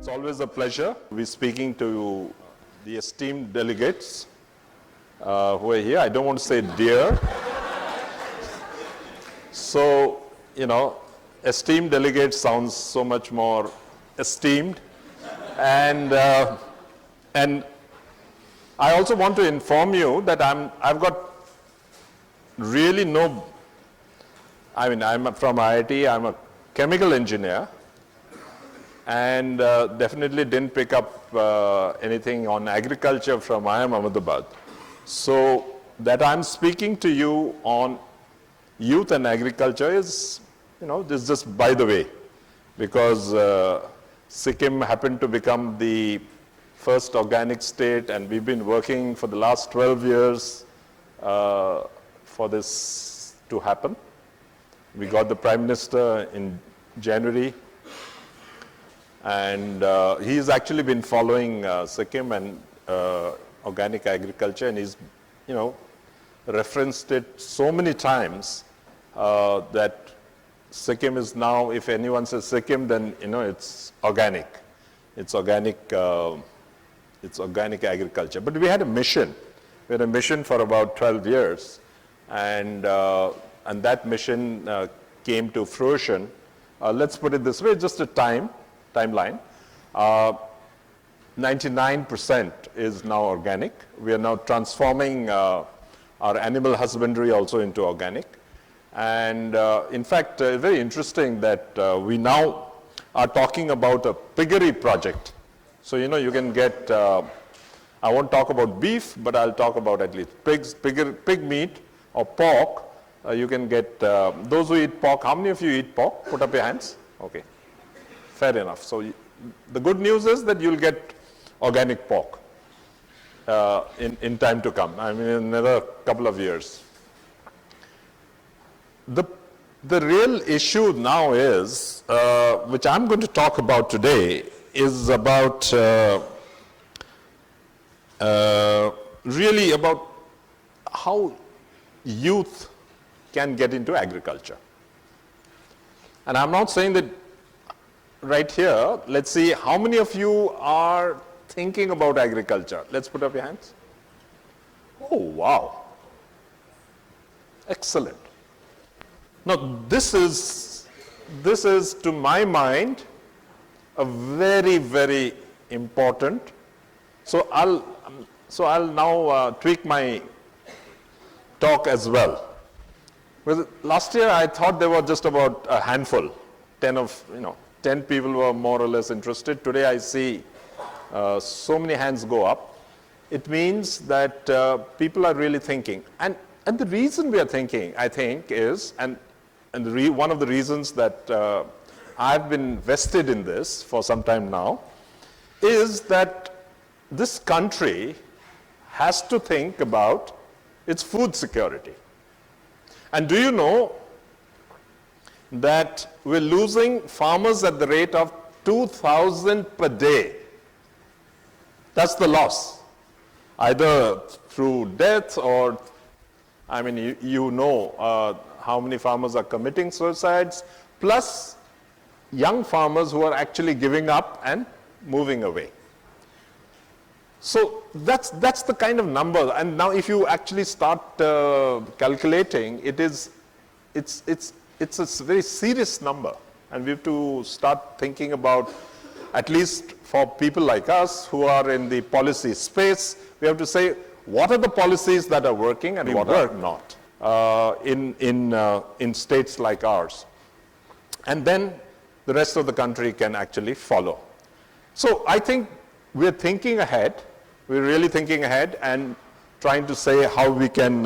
It's always a pleasure to be speaking to the esteemed delegates who are here. I don't want to say dear. So, esteemed delegates sounds so much more esteemed. And I also want to inform you that I've got really I'm from IIT, I'm a chemical engineer, and definitely didn't pick up anything on agriculture from IIM Ahmedabad. So that I'm speaking to you on youth and agriculture is, this is just by the way, because Sikkim happened to become the first organic state, and we've been working for the last 12 years for this to happen. We got the Prime Minister in January, and he's actually been following Sikkim and organic agriculture, and he's, referenced it so many times that Sikkim is now, if anyone says Sikkim, then, it's organic. It's organic agriculture. But we had a mission. We had a mission for about 12 years, and that mission came to fruition. Let's put it this way, just a timeline. 99% is now organic. We are now transforming our animal husbandry also into organic. And in fact, very interesting that we now are talking about a piggery project. So, you can get, I won't talk about beef, but I'll talk about at least pig meat or pork. You can get, those who eat pork, how many of you eat pork? Put up your hands. Okay, fair enough. So the good news is that you'll get organic pork in time to come, in another couple of years. The real issue now is, which I'm going to talk about today, is about really about how youth can get into agriculture. And I'm not saying that right here. Let's see how many of you are thinking about agriculture. Let's put up your hands. Oh, wow. Excellent. Now, this is, to my mind, a very, very important. So I'll now tweak my talk as well. Well, last year I thought there were just about a handful, 10 people were more or less interested. Today I see so many hands go up. It means that people are really thinking. And the reason we are thinking, I think, is, one of the reasons that I've been vested in this for some time now, is that this country has to think about its food security. And do you know that we're losing farmers at the rate of 2,000 per day? That's the loss, either through death or, how many farmers are committing suicides, plus young farmers who are actually giving up and moving away. So that's the kind of number. And now if you actually start calculating, it's a very serious number. And we have to start thinking about, at least for people like us who are in the policy space, we have to say, what are the policies that are working and what are not in states like ours? And then the rest of the country can actually follow. So I think we're thinking ahead. We're really thinking ahead and trying to say how we can,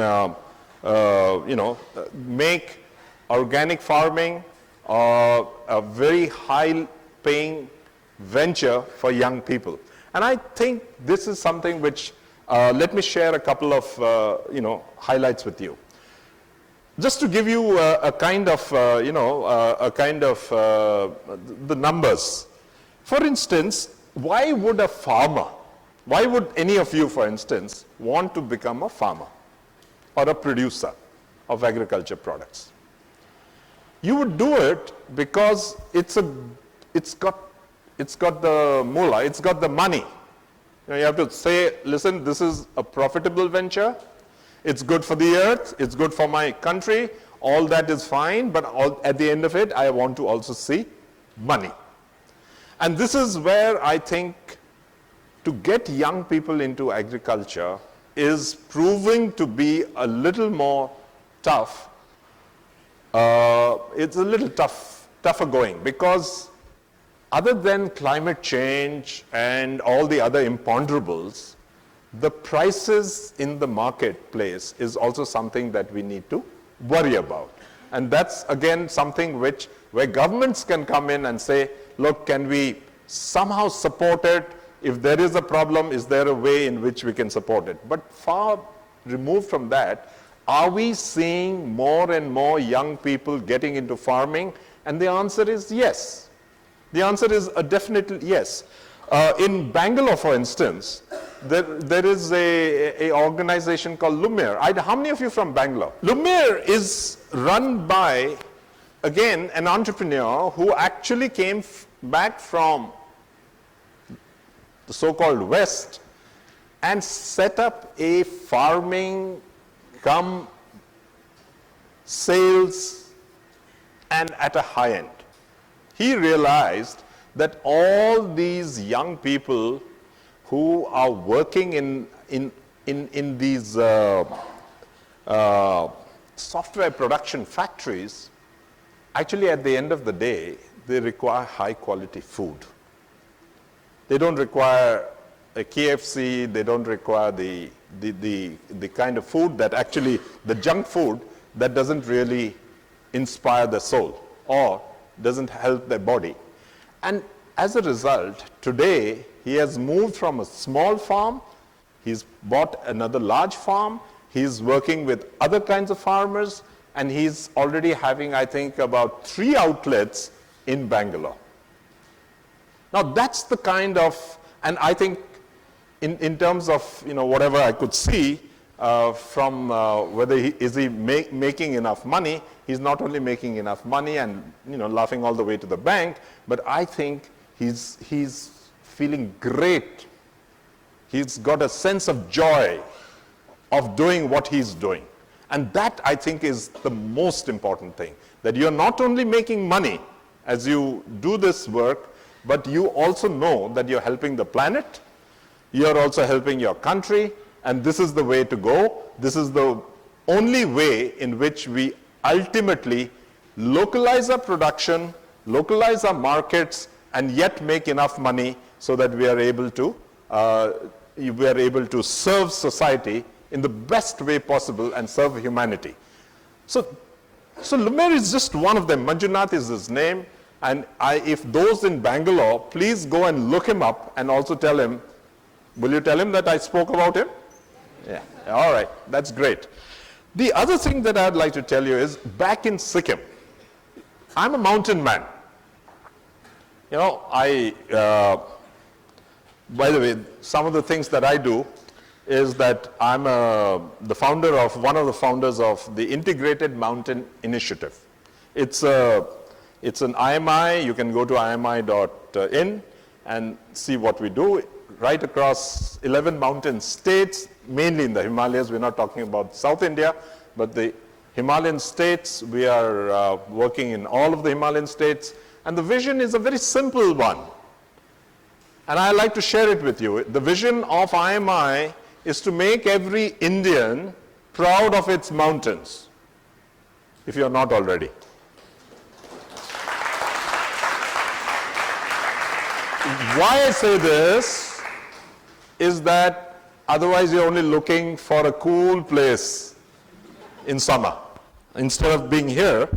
make organic farming a very high-paying venture for young people. And I think this is something which, let me share a couple of, highlights with you. Just to give you a kind of, the numbers. For instance, why would any of you, for instance, want to become a farmer or a producer of agriculture products? You would do it because it's got it's got the moolah, it's got the money. You have to say, listen, this is a profitable venture. It's good for the earth. It's good for my country. All that is fine, but at the end of it, I want to also see money. And this is where I think to get young people into agriculture is proving to be a little more tough. It's a little tougher going, because other than climate change and all the other imponderables, the prices in the marketplace is also something that we need to worry about. And that's again something where governments can come in and say, look, can we somehow support it? If there is a problem, is there a way in which we can support it? But far removed from that, are we seeing more and more young people getting into farming? And the answer is yes. The answer is a definite yes. In Bangalore, for instance, there is a organization called Lumiere. How many of you from Bangalore? Lumiere is run by, again, an entrepreneur who actually came back from the so-called West and set up a farming come sales and at a high end. He realized that all these young people who are working in these software production factories, actually at the end of the day, they require high quality food. They don't require a KFC, they don't require the kind of food that actually, the junk food that doesn't really inspire the soul or doesn't help their body. And as a result, today, he has moved from a small farm, he's bought another large farm, he's working with other kinds of farmers, and he's already having, I think, about 3 outlets in Bangalore. Now that's the kind of, and I think in terms of, whatever I could see from whether is he making enough money, he's not only making enough money and, laughing all the way to the bank, but I think he's feeling great. He's got a sense of joy of doing what he's doing. And that, I think, is the most important thing, that you're not only making money as you do this work, but you also know that you're helping the planet, you're also helping your country, and this is the way to go. This is the only way in which we ultimately localize our production, localize our markets, and yet make enough money so that we are able to serve society in the best way possible and serve humanity. So Lumiere is just one of them. Manjunath is his name. And if those in Bangalore, please go and look him up and also tell him, will you tell him that I spoke about him? Yeah, all right, that's great. The other thing that I'd like to tell you is, back in Sikkim, I'm a mountain man. By the way, some of the things that I do is that I'm one of the founders of the Integrated Mountain Initiative. It's an IMI. You can go to imi.in and see what we do right across 11 mountain states, mainly in the Himalayas. We're not talking about South India, but the Himalayan states. We are working in all of the Himalayan states. And the vision is a very simple one. And I like to share it with you. The vision of IMI is to make every Indian proud of its mountains, if you're not already. Why I say this is that otherwise you're only looking for a cool place in summer. Instead of being here,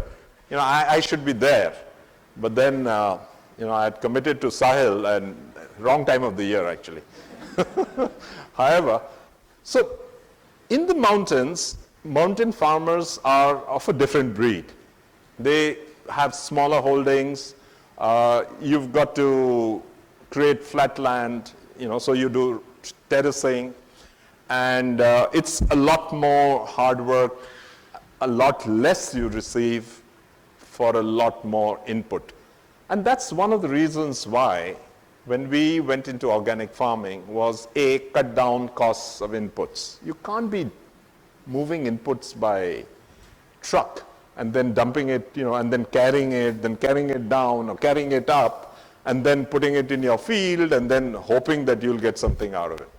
I should be there. But then, I had committed to Sahil, and wrong time of the year actually. However, so in the mountains, mountain farmers are of a different breed. They have smaller holdings. You've got to create flat land, so you do terracing. And it's a lot more hard work, a lot less you receive for a lot more input. And that's one of the reasons why when we went into organic farming was A, cut down costs of inputs. You can't be moving inputs by truck and then dumping it, and then carrying it down or carrying it up and then putting it in your field and then hoping that you'll get something out of it.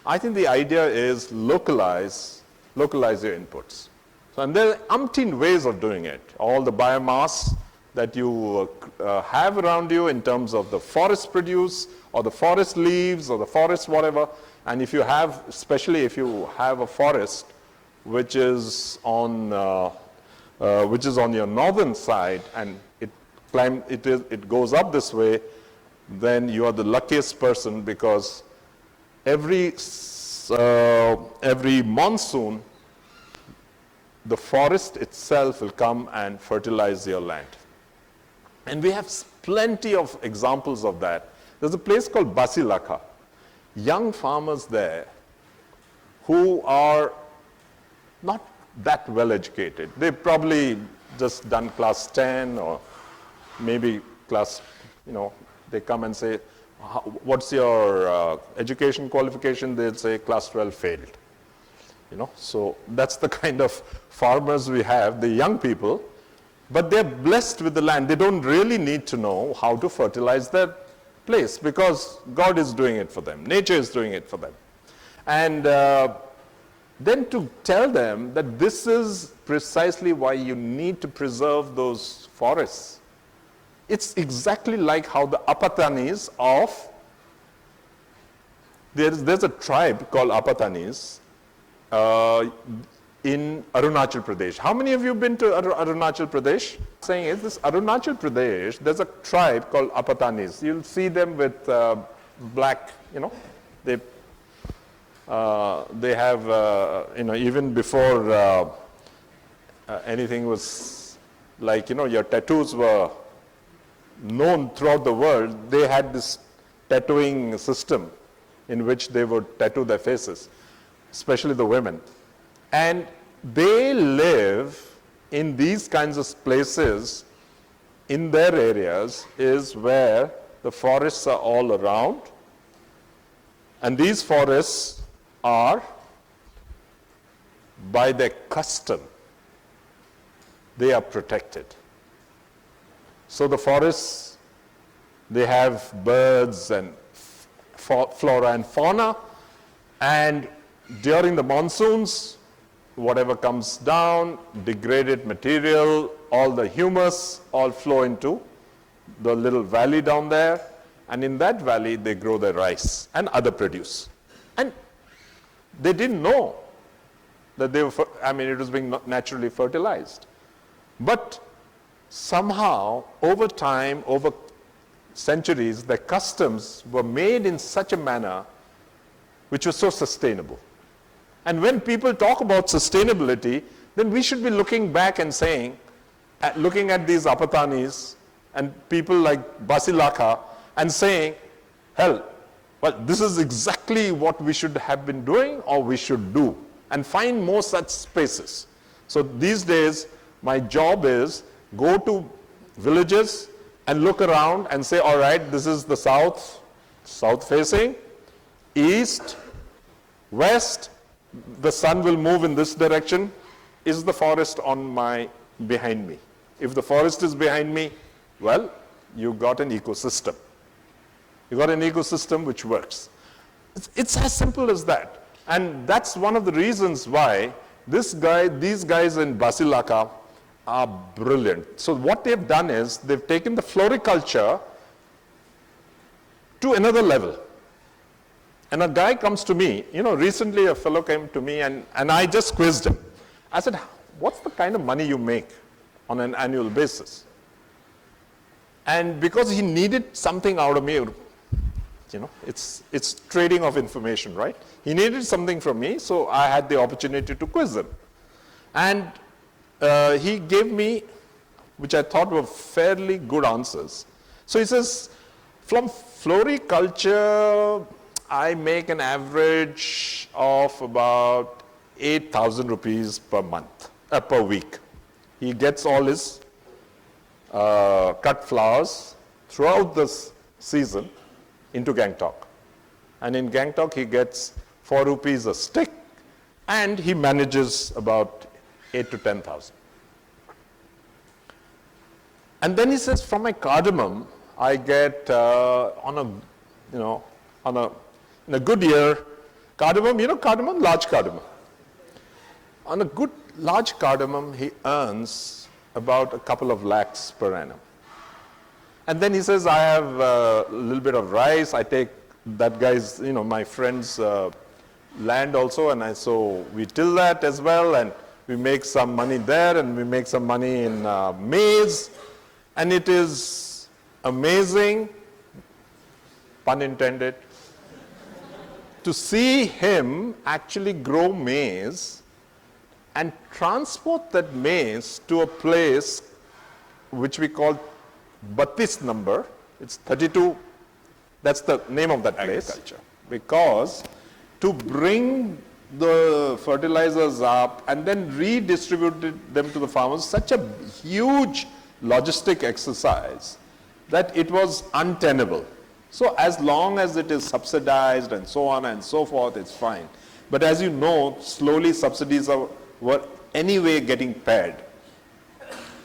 I think the idea is localize your inputs. So, and there are umpteen ways of doing it. All the biomass that you have around you in terms of the forest produce or the forest leaves or the forest whatever. And if you have, especially if you have a forest which is on your northern side and it goes up this way, then you are the luckiest person, because every monsoon the forest itself will come and fertilize your land. And we have plenty of examples of that. There's a place called Basilaka. Young farmers there who are not that well educated. They've probably just done class 10 or maybe class, they come and say, what's your education qualification? They'll say class 12 failed. So that's the kind of farmers we have, the young people, but they're blessed with the land. They don't really need to know how to fertilize their place, because God is doing it for them. Nature is doing it for them. And then to tell them that this is precisely why you need to preserve those forests. It's exactly like how the Apatanis there's a tribe called Apatanis in Arunachal Pradesh. How many of you have been to Arunachal Pradesh? Saying is this Arunachal Pradesh, there's a tribe called Apatanis. You'll see them with black, they have, even before anything was like, your tattoos were known throughout the world, they had this tattooing system in which they would tattoo their faces, especially the women. And they live in these kinds of places in their areas is where the forests are all around. And these forests are, by their custom, they are protected. So the forests, they have birds and flora and fauna, and during the monsoons, whatever comes down, degraded material, all the humus, all flow into the little valley down there, and in that valley they grow their rice and other produce. And they didn't know that it was being naturally fertilized. But somehow, over time, over centuries, the customs were made in such a manner which was so sustainable. And when people talk about sustainability, then we should be looking back and saying, looking at these Apatanis and people like Basilaka and saying, well, this is exactly what we should have been doing or we should do, and find more such spaces. So these days, my job is go to villages and look around and say, all right, this is the south facing, east, west, the sun will move in this direction. Is the forest behind me? If the forest is behind me, well, you got an ecosystem. You got an ecosystem which works. It's as simple as that. And that's one of the reasons why these guys in Basilaka are brilliant. So what they've done is they've taken the floriculture to another level. And a guy comes to me, recently a fellow came to me and I just quizzed him. I said, what's the kind of money you make on an annual basis? And because he needed something out of me, it's trading of information, right? He needed something from me, so I had the opportunity to quiz him. And he gave me, which I thought were fairly good answers. So he says, from floriculture, I make an average of about 8,000 rupees per week. He gets all his cut flowers throughout this season, into Gangtok. And in Gangtok, he gets 4 rupees a stick, and he manages about 8 to 10,000. And then he says, from my cardamom, I get in a good year, cardamom, cardamom, large cardamom. On a good large cardamom, he earns about a couple of lakhs per annum. And then he says, I have a little bit of rice. I take that guy's, my friend's land also, and so we till that as well, and we make some money there, and we make some money in maize. And it is amazing, pun intended, to see him actually grow maize and transport that maize to a place which we call 32 number. It's 32, that's the name of that place. Agriculture. Because to bring the fertilizers up and then redistribute them to the farmers, such a huge logistic exercise that it was untenable. So as long as it is subsidized and so on and so forth, it's fine. But as you know, slowly subsidies were anyway getting pared.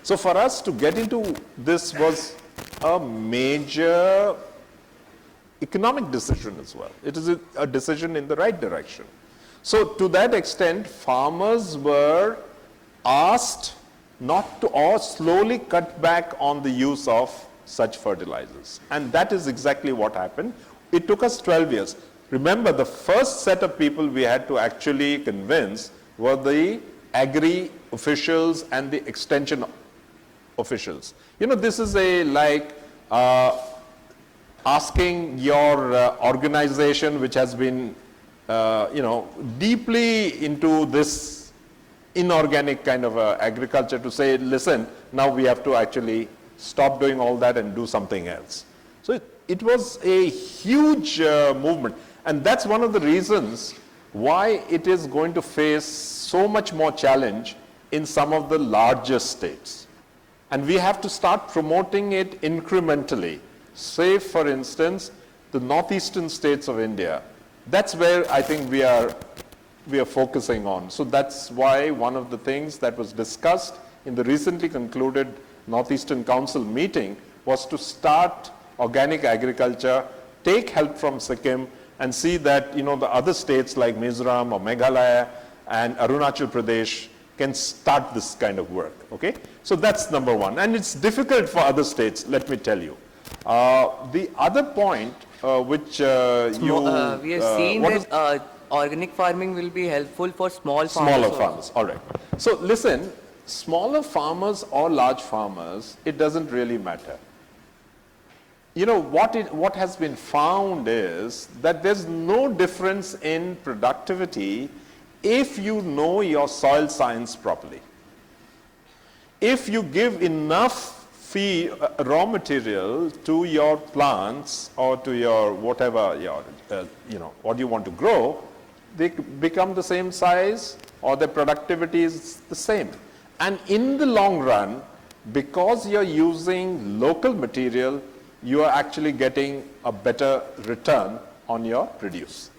So for us to get into this was a major economic decision as well. It is a decision in the right direction. So to that extent, farmers were asked not to, or slowly cut back on the use of such fertilizers. And that is exactly what happened. It took us 12 years. Remember, the first set of people we had to actually convince were the agri officials and the extension officials. This is like asking your organization, which has been, deeply into this inorganic kind of agriculture, to say, listen, now we have to actually stop doing all that and do something else. So it was a huge movement. And that's one of the reasons why it is going to face so much more challenge in some of the larger states. And we have to start promoting it incrementally. Say, for instance, the northeastern states of India. That's where I think we are focusing on. So that's why one of the things that was discussed in the recently concluded Northeastern Council meeting was to start organic agriculture, take help from Sikkim, and see that the other states like Mizoram or Meghalaya and Arunachal Pradesh can start this kind of work. Okay, so that's number one, and it's difficult for other states. Let me tell you. The other point which we are seeing that organic farming will be helpful for smaller farmers. All right. So listen, smaller farmers or large farmers, it doesn't really matter. What has been found is that there's no difference in productivity if you know your soil science properly. If you give enough raw material to your plants or to your whatever what you want to grow, they become the same size or the productivity is the same. And in the long run, because you're using local material, you are actually getting a better return on your produce.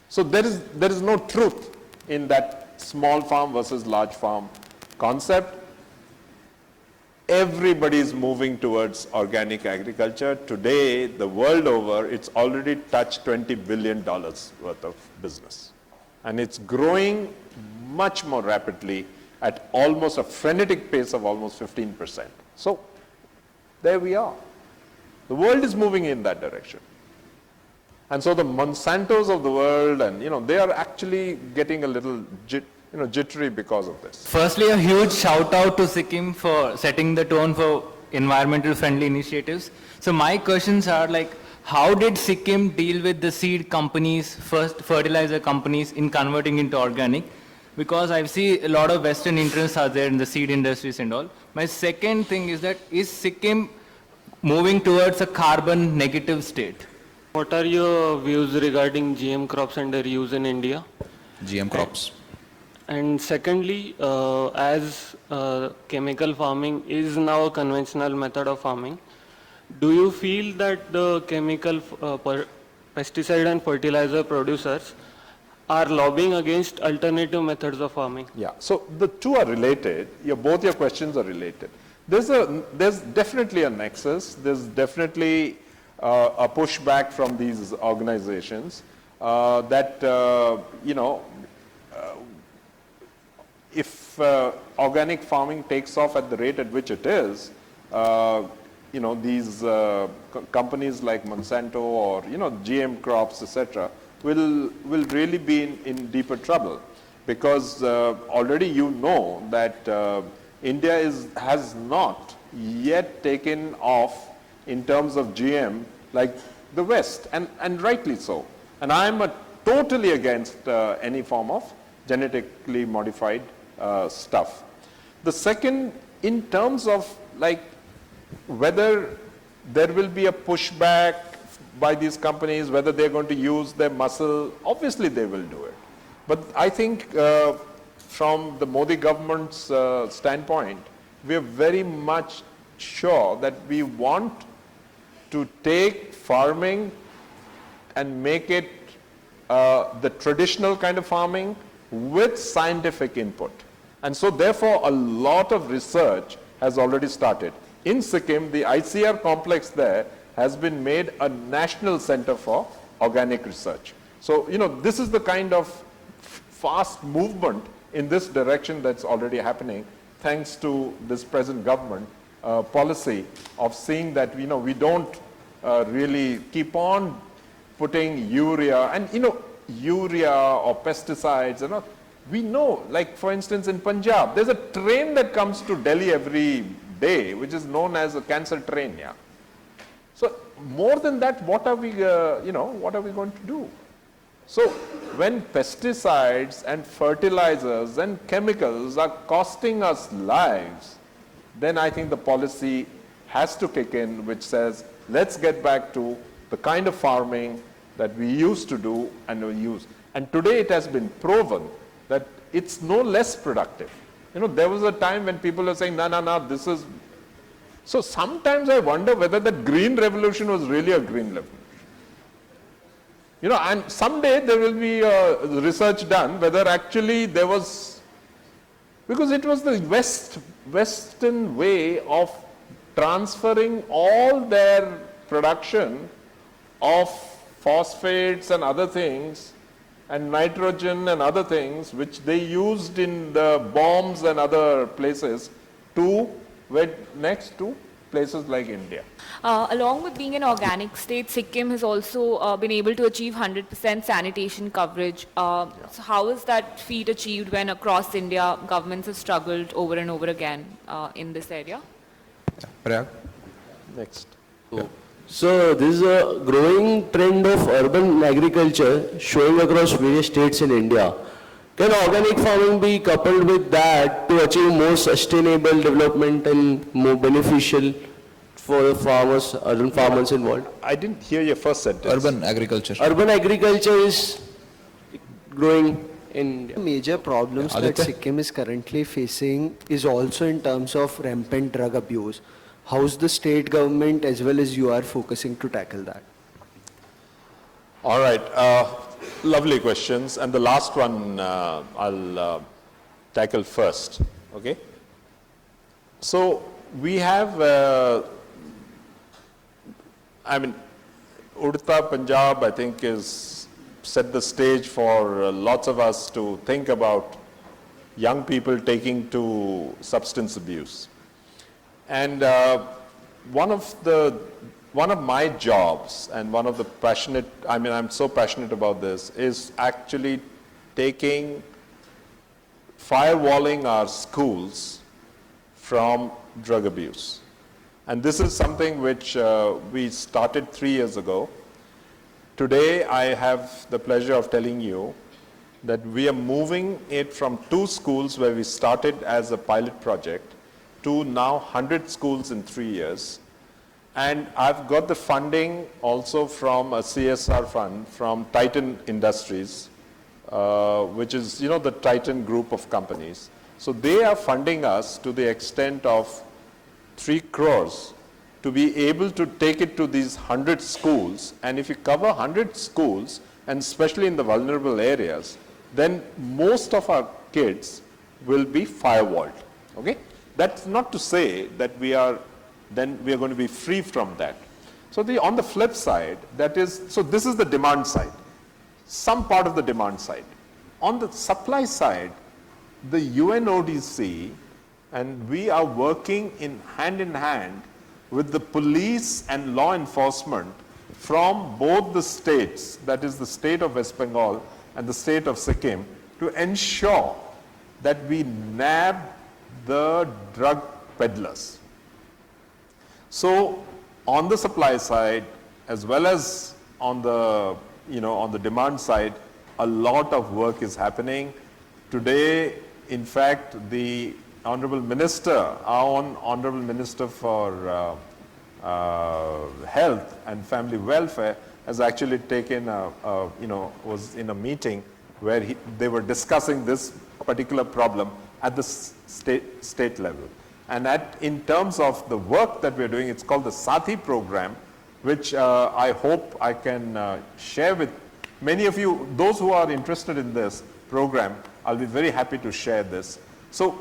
So there is no truth in that small farm versus large farm concept. Everybody is moving towards organic agriculture. Today, the world over, it's already touched $20 billion worth of business. And it's growing much more rapidly at almost a frenetic pace of almost 15%. So there we are. The world is moving in that direction. And so the Monsantos of the world, and they are actually getting a little jittery because of this. Firstly, a huge shout out to Sikkim for setting the tone for environmental friendly initiatives. So my questions are like, how did Sikkim deal with the seed companies, first fertilizer companies, in converting into organic? Because I see a lot of Western interests are there in the seed industries and all. My second thing is that, is Sikkim moving towards a carbon negative state? What are your views regarding GM crops and their use in India? GM crops. And secondly, as chemical farming is now a conventional method of farming, Do you feel that the chemical pesticide and fertilizer producers are lobbying against alternative methods of farming? Yeah, so the two are related. Both your questions are related. There's definitely a nexus. There's definitely a pushback from these organizations that, if organic farming takes off at the rate at which it is, these companies like Monsanto or, GM crops, etc., will really be in deeper trouble, because already that India has not yet taken off in terms of GM like the West, and rightly so. And I'm totally against any form of genetically modified stuff. The second, in terms of like whether there will be a pushback by these companies, whether they're going to use their muscle, obviously they will do it. But I think from the Modi government's standpoint, we are very much sure that we want to take farming and make it the traditional kind of farming with scientific input. And so therefore a lot of research has already started. In Sikkim, the ICR complex there has been made a national center for organic research. So, this is the kind of fast movement in this direction that's already happening, thanks to this present government policy of seeing that, we don't really keep on putting urea, and, urea or pesticides, we know, like for instance in Punjab, there's a train that comes to Delhi every day, which is known as a cancer train, yeah. So more than that, what are we going to do? So when pesticides and fertilizers and chemicals are costing us lives, then I think the policy has to kick in, which says, let's get back to the kind of farming that we used to do and we use. And today it has been proven that it's no less productive. There was a time when people were saying, no, this is... So sometimes I wonder whether the green revolution was really a green revolution. And someday there will be research done whether actually there was... Because it was the Western way of transferring all their production of phosphates and other things, and nitrogen and other things, which they used in the bombs and other places, to next to places like India. Along with being an organic state, Sikkim has also been able to achieve 100% sanitation coverage. So how is that feat achieved when across India governments have struggled over and over again in this area? Parag? Next. So this is a growing trend of urban agriculture showing across various states in India. Can organic farming be coupled with that to achieve more sustainable development and more beneficial for the farmers, urban farmers involved? I didn't hear your first sentence. Urban agriculture. Urban agriculture is growing in India. Major problems that Aditya? Sikkim is currently facing is also in terms of rampant drug abuse. How's the state government as well as you are focusing to tackle that? All right. Lovely questions. And the last one I'll tackle first. Okay. So we have, Udta Punjab, I think, is set the stage for lots of us to think about young people taking to substance abuse. And one of my jobs and one of the I'm so passionate about this, is actually firewalling our schools from drug abuse. And this is something which we started 3 years ago. Today, I have the pleasure of telling you that we are moving it from 2 schools where we started as a pilot project to now 100 schools in 3 years. And I've got the funding also from a CSR fund from Titan Industries, which is, the Titan group of companies. So they are funding us to the extent of 3 crores to be able to take it to these 100 schools, and if you cover 100 schools, and especially in the vulnerable areas, then most of our kids will be firewalled, okay? That's not to say that we are going to be free from that. So on the flip side, so this is the demand side, some part of the demand side. On the supply side, the UNODC, and we are working hand in hand with the police and law enforcement from both the states, that is the state of West Bengal and the state of Sikkim, to ensure that we nab the drug peddlers. So on the supply side, as well as on the, on the demand side, a lot of work is happening. Today, in fact, the Honorable Minister, our own Honorable Minister for Health and Family Welfare, has actually taken was in a meeting where they were discussing this particular problem at the state level. And in terms of the work that we're doing, it's called the Sathi program, which I hope I can share with many of you. Those who are interested in this program, I'll be very happy to share this. So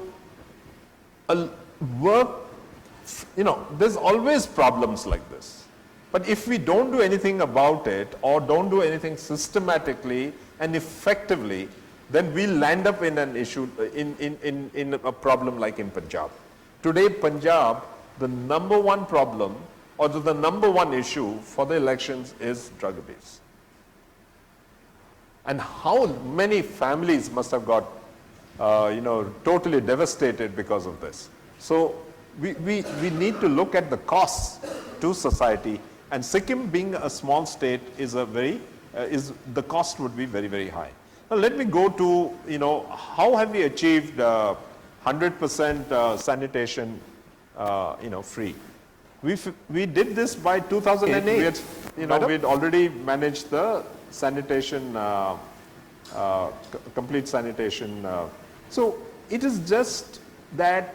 work, there's always problems like this. But if we don't do anything about it, or don't do anything systematically and effectively, then we'll land up in an issue, in a problem like in Punjab. Today, Punjab, the number one problem, or the number one issue for the elections is drug abuse. And how many families must have got, totally devastated because of this. So we need to look at the costs to society, and Sikkim being a small state is the cost would be very, very high. Now let me go to, how have we achieved 100% sanitation, free? We did this by 2008. We had already managed the sanitation, complete sanitation. So it is just that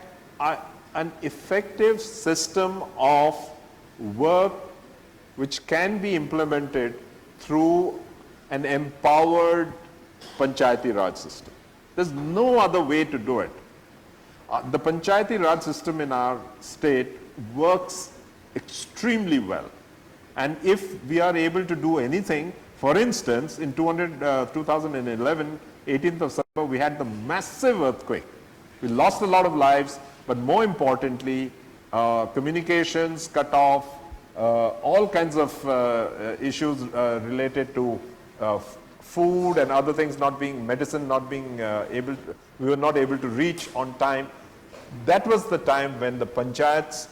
an effective system of work which can be implemented through an empowered Panchayati Raj system. There's no other way to do it. The Panchayati Raj system in our state works extremely well. And if we are able to do anything, for instance, in 2011, 18th of September, we had the massive earthquake. We lost a lot of lives, but more importantly, communications cut off, all kinds of issues related to food and other things not being, medicine not being we were not able to reach on time. That was the time when the panchayats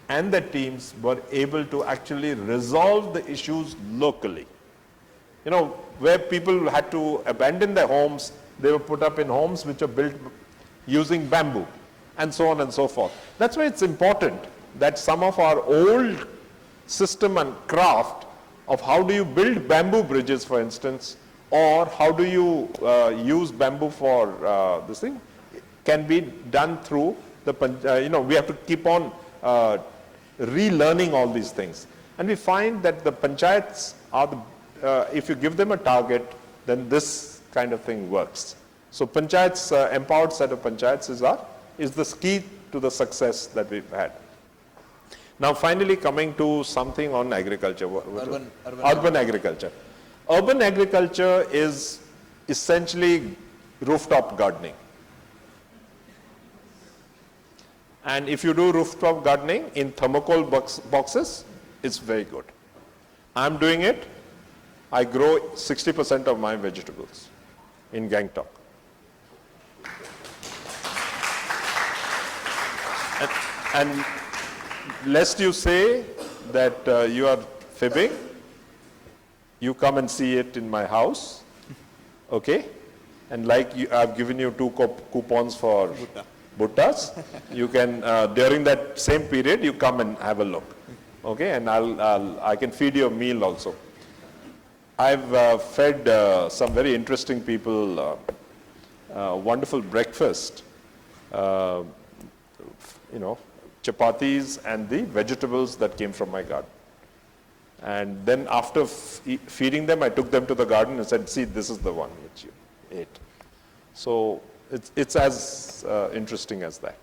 and the teams were able to actually resolve the issues locally. Where people had to abandon their homes, they were put up in homes which are built using bamboo, and so on and so forth. That's why it's important that some of our old system and craft of how do you build bamboo bridges, for instance, or how do you use bamboo for this thing, can be done through the, we have to keep on relearning all these things. And we find that the panchayats are if you give them a target, then this kind of thing works. So panchayats, empowered set of panchayats is the key to the success that we've had. Now finally coming to something on agriculture. Urban agriculture. Urban agriculture is essentially rooftop gardening. And if you do rooftop gardening in thermocol boxes, it's very good. I'm doing it. I grow 60% of my vegetables in Gangtok. And lest you say that you are fibbing, you come and see it in my house, okay? And like I've given you 2 coupons for buttas, you can, during that same period, you come and have a look, okay? And I can feed you a meal also. I've fed some very interesting people wonderful breakfast, chapatis and the vegetables that came from my garden. And then after feeding them, I took them to the garden and said, see, this is the one which you ate. So it's as interesting as that.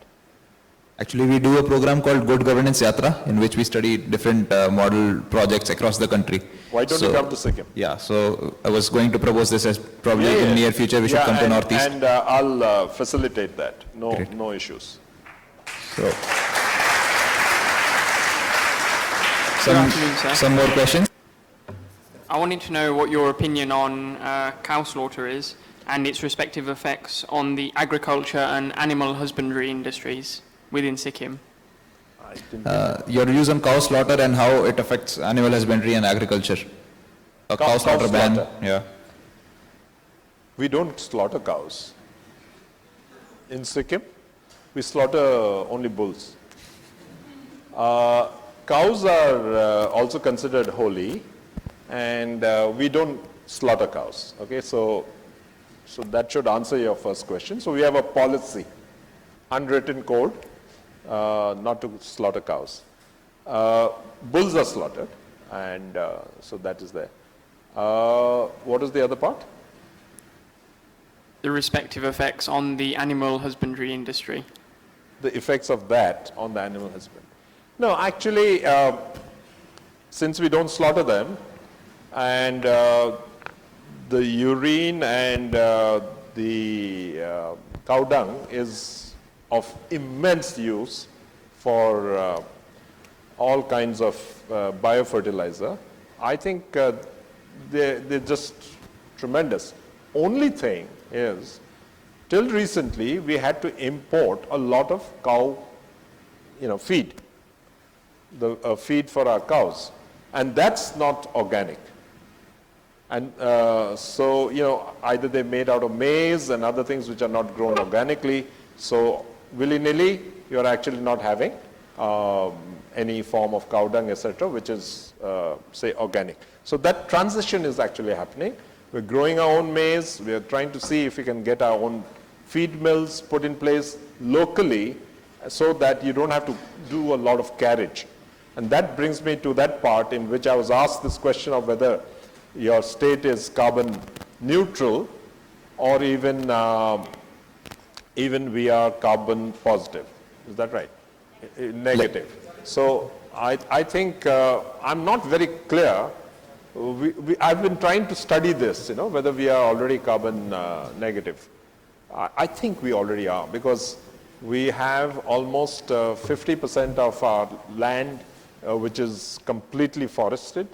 Actually, we do a program called Good Governance Yatra, in which we study different model projects across the country. Why don't you come to Sikkim? Yeah, so I was going to propose this as probably in near future we should come to Northeast. And I'll facilitate that. No issues. So, Good afternoon, sir. some more questions? I wanted to know what your opinion on cow slaughter is and its respective effects on the agriculture and animal husbandry industries within Sikkim. Your views on cow slaughter and how it affects animal husbandry and agriculture. A cow slaughter ban, yeah. We don't slaughter cows. In Sikkim, we slaughter only bulls. Cows are also considered holy, and we don't slaughter cows. Okay, so that should answer your first question. So we have a policy, unwritten code, not to slaughter cows. Bulls are slaughtered, and so that is there. What is the other part? The respective effects on the animal husbandry industry. The effects of that on the animal husband. No, actually, since we don't slaughter them, and the urine and the cow dung is of immense use for all kinds of biofertilizer, I think they're just tremendous. Only thing is, till recently, we had to import a lot of cow, feed, the feed for our cows, and that's not organic. And so, either they're made out of maize and other things which are not grown organically. So willy-nilly, you're actually not having any form of cow dung, etc., which is, say, organic. So that transition is actually happening. We're growing our own maize. We are trying to see if we can get our own feed mills put in place locally so that you don't have to do a lot of carriage. And that brings me to that part in which I was asked this question of whether your state is carbon neutral or even we are carbon positive. Is that right? Negative. So I think I'm not very clear. I've been trying to study this, whether we are already carbon negative. I think we already are, because we have almost 50% of our land which is completely forested,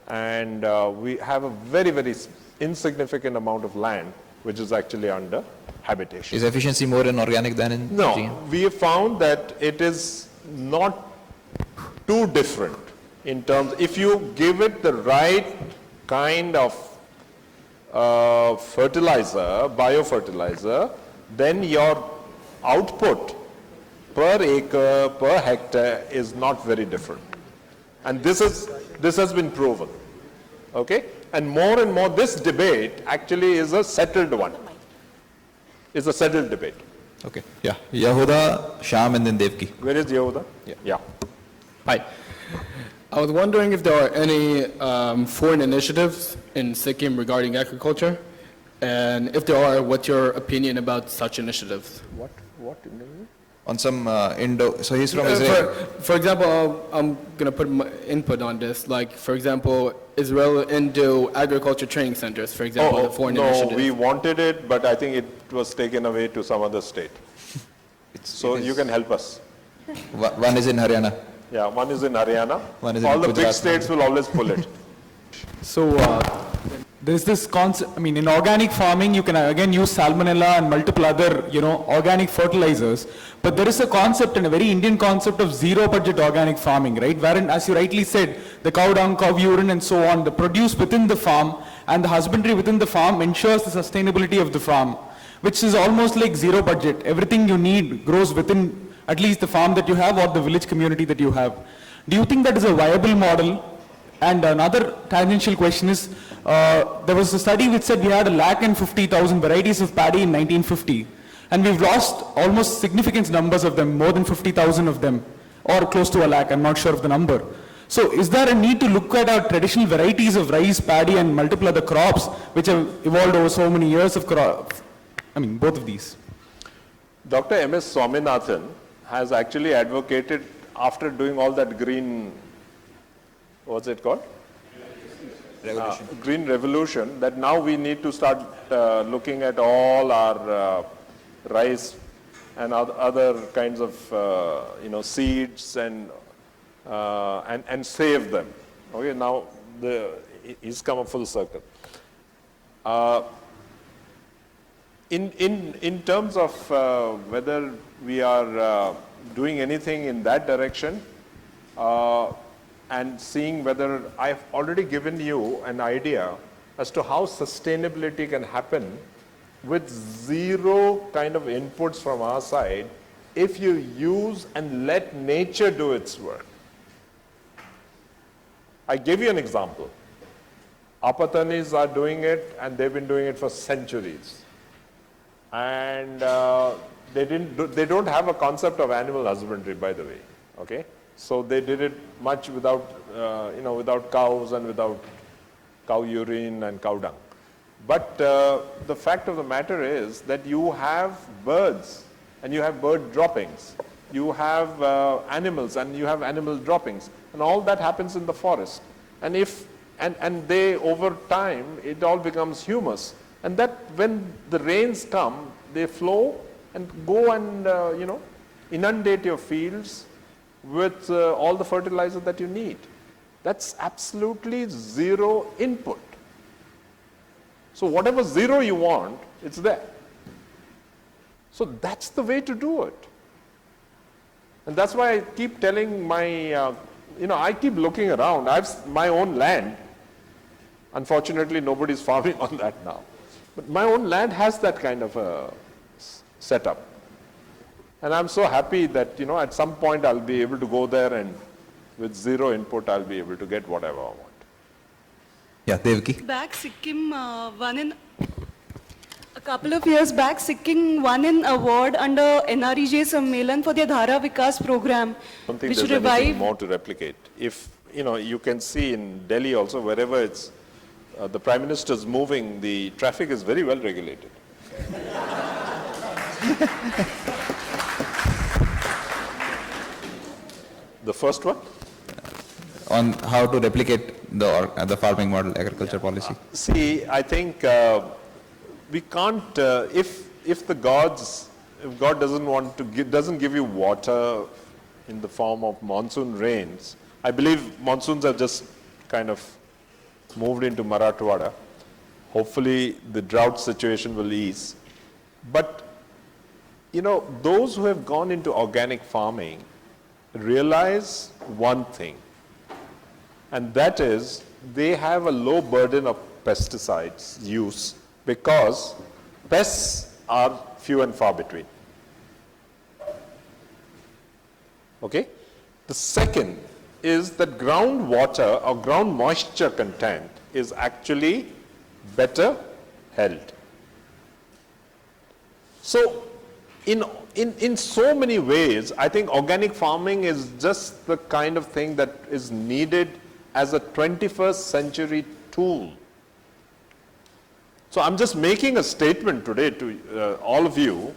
and we have a very, very insignificant amount of land which is actually under habitation. Is efficiency more in organic than in No, GM? we have found that it is not too different in terms, if you give it the right kind of fertilizer, biofertilizer, then your output per acre, per hectare is not very different. And this has been proven. Okay? And more, this debate actually is a settled one. It's a settled debate. Okay, yeah. Yehuda, Sham, and then Devki. Where is Yehuda? Yeah. Hi. I was wondering if there are any foreign initiatives in Sikkim regarding agriculture, and if there are, what's your opinion about such initiatives? What? On some so he's from Israel. For example, I'm going to put my input on this. Like, for example, Israel into agriculture training centers, for example, the foreign initiative. No, we wanted it, but I think it was taken away to some other state. So you can help us. One is in Haryana. Yeah, one is in Haryana. One is All in the big Gujarat. states will always pull it. So there's this concept, in organic farming, you can again use salmonella and multiple other, organic fertilizers. But there is a concept, and a very Indian concept, of zero budget organic farming, right? Wherein, as you rightly said, the cow dung, cow urine and so on, the produce within the farm and the husbandry within the farm ensures the sustainability of the farm, which is almost like zero budget. Everything you need grows within at least the farm that you have or the village community that you have. Do you think that is a viable model? And another tangential question is, there was a study which said we had 150,000 varieties of paddy in 1950. And we've lost almost significant numbers of them, more than 50,000 of them, or close to a lakh, I'm not sure of the number. So is there a need to look at our traditional varieties of rice, paddy, and multiple other crops, which have evolved over so many years of crops? I mean, both of these. Dr. M.S. Swaminathan has actually advocated, after doing all that green, what's it called? Green revolution, that now we need to start looking at all our rice and other kinds of seeds and save them. Okay, now he's come a full circle. In terms of whether we are doing anything in that direction, and seeing whether I've already given you an idea as to how sustainability can happen with zero kind of inputs from our side if you use and let nature do its work. I gave you an example. Apatanis are doing it, and they've been doing it for centuries. And they don't have a concept of animal husbandry, by the way. Okay, so they did it much without without cows and without cow urine and cow dung. But the fact of the matter is that you have birds and you have bird droppings. You have animals and you have animal droppings, and all that happens in the forest. And and they, over time, it all becomes humus. And that when the rains come, they flow and go and inundate your fields with all the fertilizer that you need. That's absolutely zero input. So whatever zero you want, it's there. So that's the way to do it. And that's why I keep telling my, I keep looking around. I have my own land. Unfortunately, nobody's farming on that now. But my own land has that kind of a setup. And I'm so happy that, at some point I'll be able to go there and with zero input, I'll be able to get whatever I want. Yeah, Devaki. Back Sikkim won in a couple of years back, Sikkim won an award under NREJ Sammelan for their Dhara Vikas program, I don't think which there's revived. anything more to replicate. If, you can see in Delhi also, wherever it's the Prime Minister's moving, the traffic is very well regulated. The first one? On how to replicate the farming model, agriculture policy. See, I think we can't, if God doesn't give you water in the form of monsoon rains, I believe monsoons have just kind of moved into Marathwada. Hopefully the drought situation will ease. But, those who have gone into organic farming realize one thing, and that is they have a low burden of pesticides use because pests are few and far between. Okay? The second is that groundwater or ground moisture content is actually better held. So in so many ways, I think organic farming is just the kind of thing that is needed as a 21st century tool. So I'm just making a statement today to all of you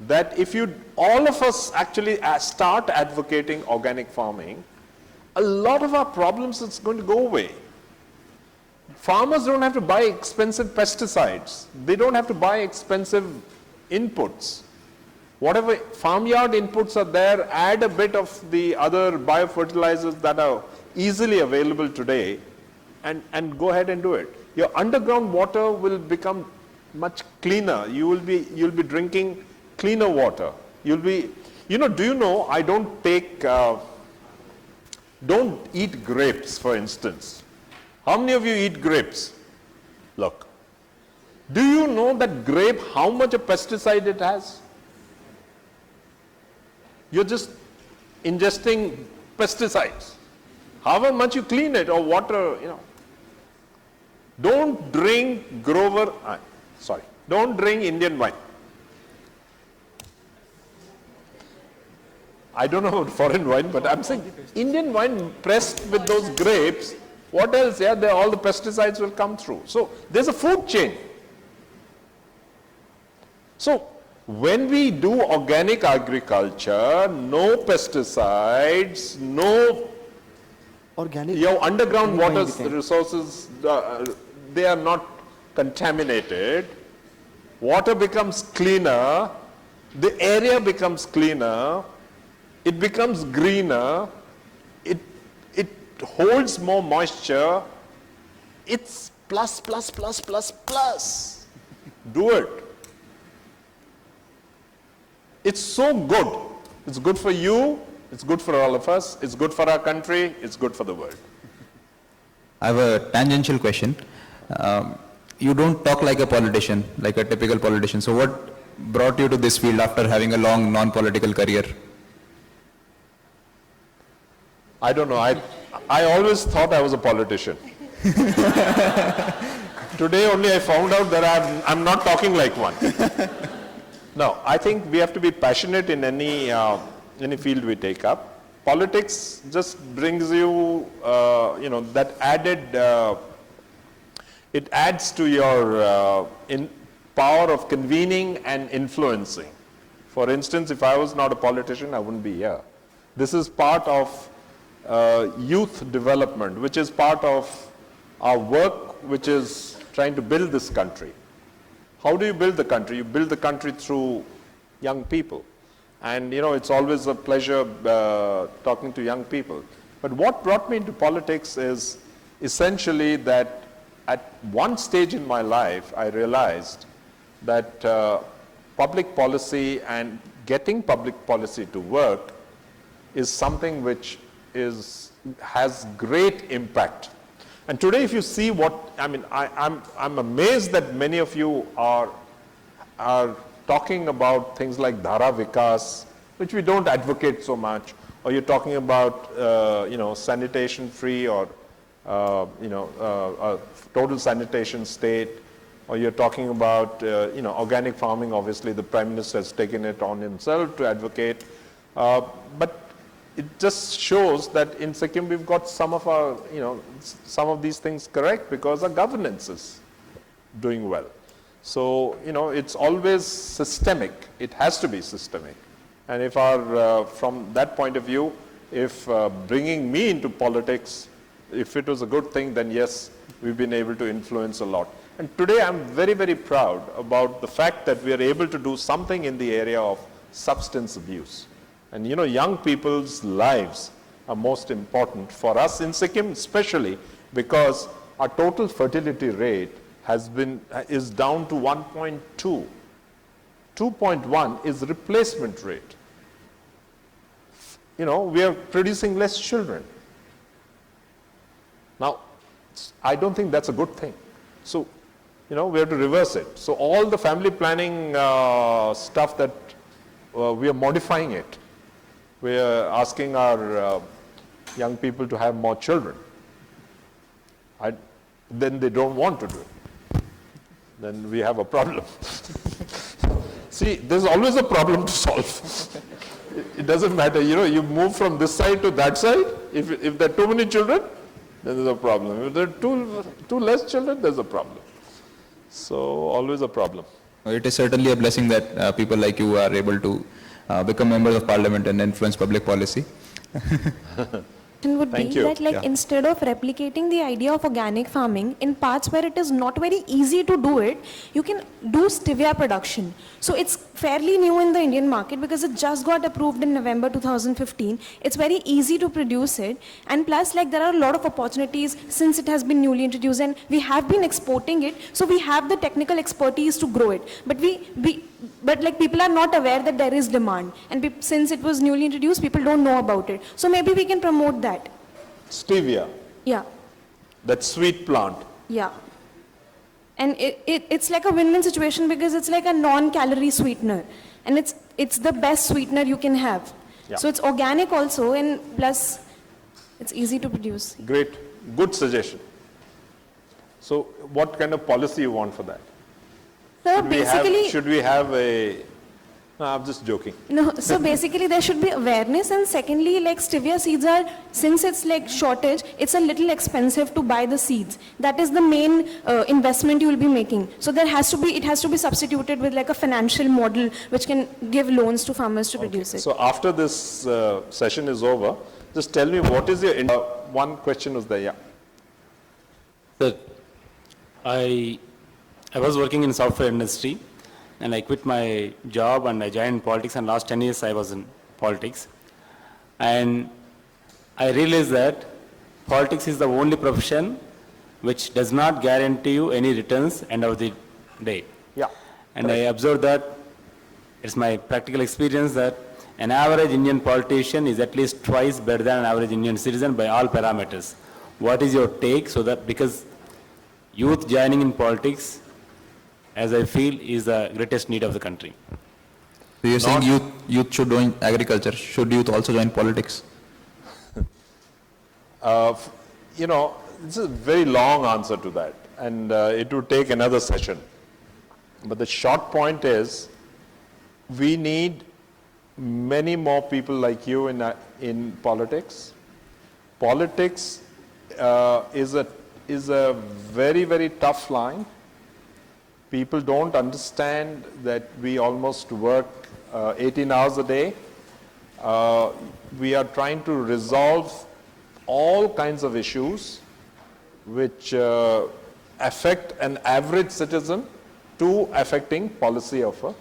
that if all of us actually start advocating organic farming, a lot of our problems is going to go away. Farmers don't have to buy expensive pesticides. They don't have to buy expensive inputs. Whatever farmyard inputs are there, add a bit of the other biofertilizers that are easily available today and go ahead and do it. Your underground water will become much cleaner. You'll be drinking cleaner water. Do you know, I don't eat grapes, for instance. How many of you eat grapes? Look. Do you know that grape, how much a pesticide it has? You're just ingesting pesticides. However much you clean it or water, Don't drink don't drink Indian wine. I don't know about foreign wine, but I'm saying Indian wine pressed with those grapes, what else? Yeah, all the pesticides will come through. So there's a food chain. So when we do organic agriculture, no pesticides, no Organic. your underground water resources, they are not contaminated. Water becomes cleaner, the area becomes cleaner, it becomes greener, it holds more moisture. It's plus, plus, plus, plus, plus. Do it. It's so good. It's good for you, it's good for all of us, it's good for our country, it's good for the world. I have a tangential question. You don't talk like a politician, like a typical politician. So what brought you to this field after having a long non-political career? I don't know. I always thought I was a politician. Today only I found out that I'm not talking like one. No, I think we have to be passionate in any field we take up. Politics just brings you, that added, it adds to your power of convening and influencing. For instance, if I was not a politician, I wouldn't be here. This is part of youth development, which is part of our work, which is trying to build this country. How do you build the country? You build the country through young people. And, it's always a pleasure talking to young people. But what brought me into politics is essentially that at one stage in my life, I realized that public policy and getting public policy to work is something which has great impact. And today, if you see I'm amazed that many of you are talking about things like Dhara Vikas, which we don't advocate so much, or you're talking about, sanitation free or, a total sanitation state, or you're talking about, organic farming. Obviously, the Prime Minister has taken it on himself to advocate. But it just shows that in Sikkim we've got some of these things correct because our governance is doing well. So, it's always systemic. It has to be systemic. And if from that point of view, if bringing me into politics, if it was a good thing, then yes, we've been able to influence a lot. And today I'm very, very proud about the fact that we are able to do something in the area of substance abuse. And young people's lives are most important for us in Sikkim, especially because our total fertility rate is down to 1.2. 2.1 is replacement rate. We are producing less children. Now, I don't think that's a good thing. So, we have to reverse it. So all the family planning stuff that we are modifying it. We are asking our young people to have more children. Then they don't want to do it. Then we have a problem. See, there's always a problem to solve. It doesn't matter, you move from this side to that side. If there are too many children, then there's a problem. If there are too less children, there's a problem. So, always a problem. It is certainly a blessing that people like you are able to become members of parliament and influence public policy. Would Thank be you. that Yeah. instead of replicating the idea of organic farming in parts where it is not very easy to do it, you can do stevia production. So it's fairly new in the Indian market because it just got approved in November 2015. It's very easy to produce it, and plus there are a lot of opportunities since it has been newly introduced, and we have been exporting it, so we have the technical expertise to grow it. But people are not aware that there is demand, and since it was newly introduced, people don't know about it. So maybe we can promote that. Stevia, Yeah, that sweet plant. yeah. And it's like a win-win situation because it's like a non-calorie sweetener, and it's the best sweetener you can have. Yeah. So it's organic also, and plus it's easy to produce. Great, good suggestion. So, what kind of policy you want for that? So basically, Should we have a No, I'm just joking. No, so basically there should be awareness, and secondly, like stevia seeds are, since it's like shortage, it's a little expensive to buy the seeds. That is the main investment you will be making. So there has to be, it has to be substituted with like a financial model which can give loans to farmers to produce it. So after this session is over, just tell me what is your, one question was there, yeah. Sir, I was working in software industry, and I quit my job and I joined politics, and last 10 years I was in politics. And I realized that politics is the only profession which does not guarantee you any returns end of the day. Yeah. And I observed that, it's my practical experience, that an average Indian politician is at least twice better than an average Indian citizen by all parameters. What is your take? So that, because youth joining in politics, as I feel, is the greatest need of the country. So you're saying youth should join agriculture. Should youth also join politics? You know, it's a very long answer to that, and it would take another session. But the short point is, we need many more people like you in politics. Politics is a very, very tough line. People don't understand that we almost work 18 hours a day. We are trying to resolve all kinds of issues which affect an average citizen to affecting policy of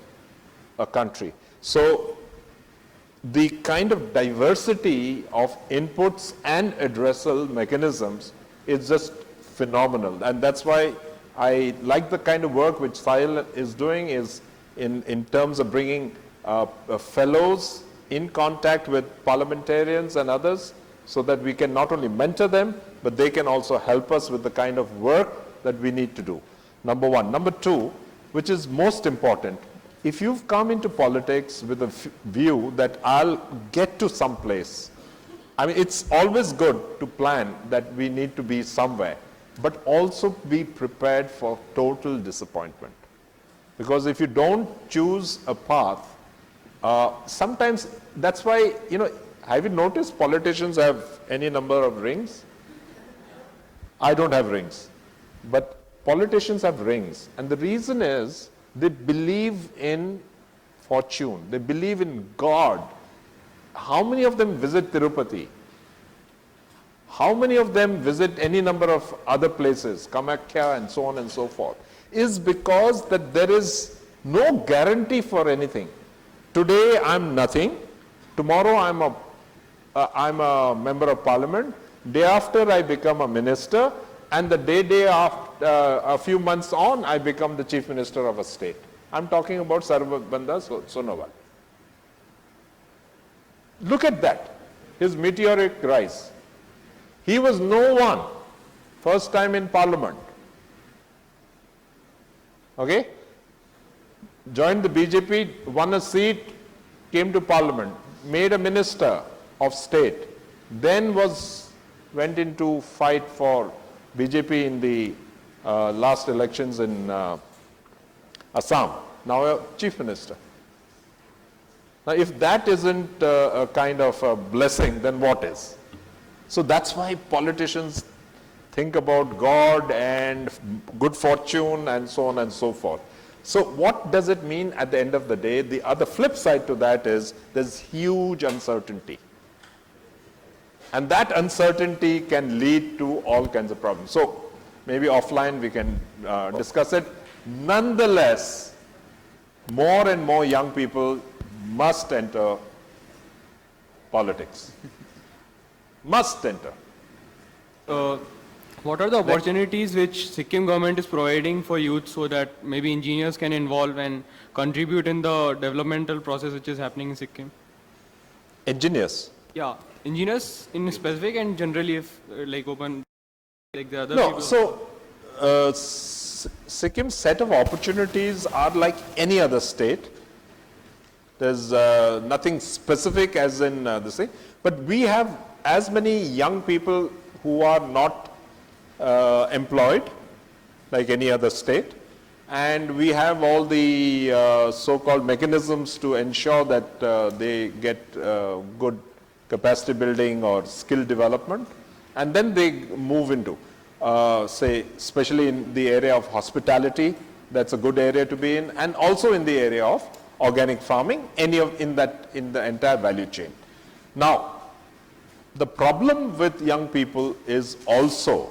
a country. So the kind of diversity of inputs and addressal mechanisms is just phenomenal. And that's why I like the kind of work which Sahil is doing, is in terms of bringing fellows in contact with parliamentarians and others, so that we can not only mentor them, but they can also help us with the kind of work that we need to do. Number one. Number two, which is most important, if you've come into politics with a view that I'll get to some place, I mean, it's always good to plan that we need to be somewhere, but also be prepared for total disappointment. Because if you don't choose a path, sometimes, that's why, you know, have you noticed politicians have any number of rings? I don't have rings, but politicians have rings. And the reason is, they believe in fortune, they believe in God. How many of them visit Tirupati? How many of them visit any number of other places, Kamakhya and so on and so forth? Is because that there is no guarantee for anything. Today I'm nothing, tomorrow I'm a member of parliament, day after I become a minister, and the day after, a few months on, I become the chief minister of a state. I'm talking about Sarvabanda Sonowal. Look at that, his meteoric rise. He was no one, first time in parliament. Okay? Joined the BJP, won a seat, came to parliament, made a minister of state, then went into fight for BJP in the last elections in Assam, now a chief minister. Now if that isn't a kind of a blessing, then what is? So that's why politicians think about God and good fortune and so on and so forth. So what does it mean at the end of the day? The other flip side to that is there's huge uncertainty. And that uncertainty can lead to all kinds of problems. So maybe offline we can discuss it. Nonetheless, more and more young people must enter politics. Must enter. What are the opportunities which Sikkim government is providing for youth so that maybe engineers can involve and contribute in the developmental process which is happening in Sikkim? Engineers? Yeah, engineers in specific and generally if like open like the other No, people. so Sikkim's set of opportunities are like any other state. There's nothing specific as in this thing, but we have as many young people who are not employed like any other state. and we have all the so-called mechanisms to ensure that they get good capacity building or skill development, and then they move into, say, especially in the area of hospitality, that's a good area to be in, and also in the area of organic farming, in the entire value chain. Now, the problem with young people is also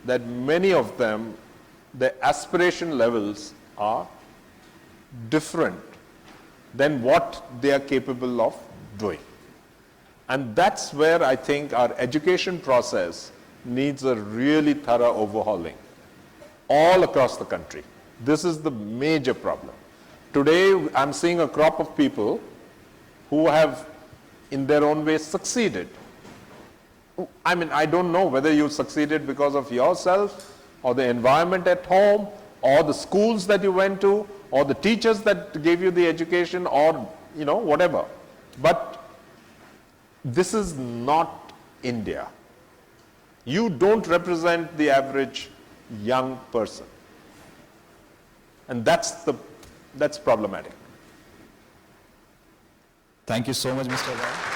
that many of them, their aspiration levels are different than what they are capable of doing. And that's where I think our education process needs a really thorough overhauling all across the country. This is the major problem. Today, I'm seeing a crop of people who have, in their own way, succeeded. I mean, I don't know whether you succeeded because of yourself, or the environment at home, or the schools that you went to, or the teachers that gave you the education, or, whatever. But this is not India. You don't represent the average young person. And that's problematic. Thank you so much, Mr. Rai.